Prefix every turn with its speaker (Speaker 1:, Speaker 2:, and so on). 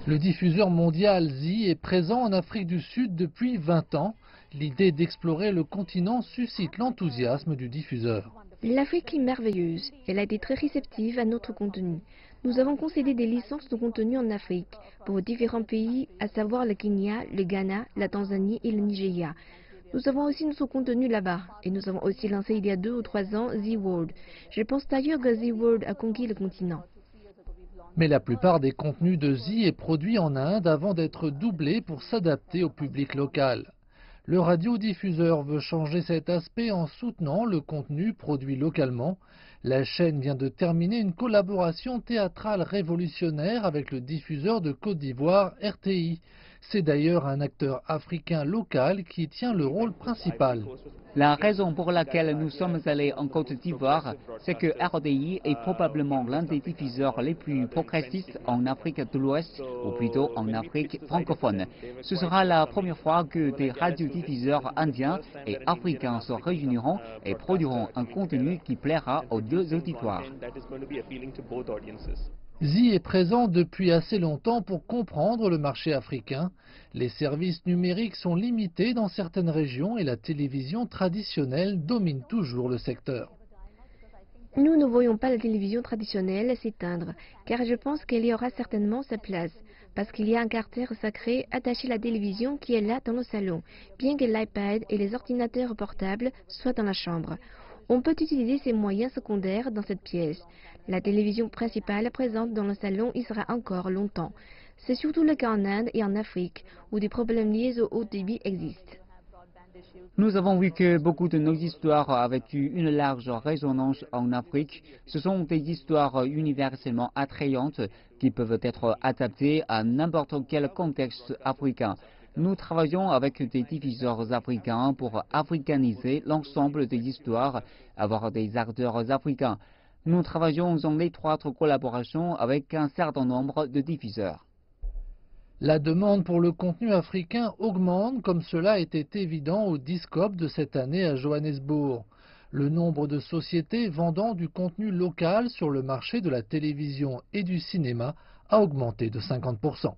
Speaker 1: Le diffuseur mondial Zi est présent en Afrique du Sud depuis 20 ans. L'idée d'explorer le continent suscite l'enthousiasme du diffuseur.
Speaker 2: L'Afrique est merveilleuse. Elle a été très réceptive à notre contenu. Nous avons concédé des licences de contenu en Afrique pour différents pays, à savoir le Kenya, le Ghana, la Tanzanie et le Nigeria. Nous avons aussi notre contenu là-bas et nous avons aussi lancé il y a 2 ou 3 ans Z-World. Je pense d'ailleurs que Z-World a conquis le continent.
Speaker 1: Mais la plupart des contenus de Zi est produit en Inde avant d'être doublé pour s'adapter au public local. Le radiodiffuseur veut changer cet aspect en soutenant le contenu produit localement. La chaîne vient de terminer une collaboration théâtrale révolutionnaire avec le diffuseur de Côte d'Ivoire RTI. C'est d'ailleurs un acteur africain local qui tient le rôle principal.
Speaker 3: La raison pour laquelle nous sommes allés en Côte d'Ivoire, c'est que RDI est probablement l'un des diffuseurs les plus progressistes en Afrique de l'Ouest, ou plutôt en Afrique francophone. Ce sera la première fois que des radiodiffuseurs indiens et africains se réuniront et produiront un contenu qui plaira aux deux auditoires.
Speaker 1: Zi est présent depuis assez longtemps pour comprendre le marché africain. Les services numériques sont limités dans certaines régions et la télévision traditionnelle domine toujours le secteur.
Speaker 2: Nous ne voyons pas la télévision traditionnelle s'éteindre, car je pense qu'elle y aura certainement sa place, parce qu'il y a un caractère sacré attaché à la télévision qui est là dans le salon, bien que l'iPad et les ordinateurs portables soient dans la chambre. On peut utiliser ces moyens secondaires dans cette pièce. La télévision principale présente dans le salon y sera encore longtemps. C'est surtout le cas en Inde et en Afrique, où des problèmes liés au haut débit existent.
Speaker 3: Nous avons vu que beaucoup de nos histoires avaient eu une large résonance en Afrique. Ce sont des histoires universellement attrayantes qui peuvent être adaptées à n'importe quel contexte africain. Nous travaillons avec des diffuseurs africains pour africaniser l'ensemble des histoires, avoir des acteurs africains. Nous travaillons en étroite collaboration avec un certain nombre de diffuseurs.
Speaker 1: La demande pour le contenu africain augmente comme cela était évident au Discop de cette année à Johannesburg. Le nombre de sociétés vendant du contenu local sur le marché de la télévision et du cinéma a augmenté de 50%.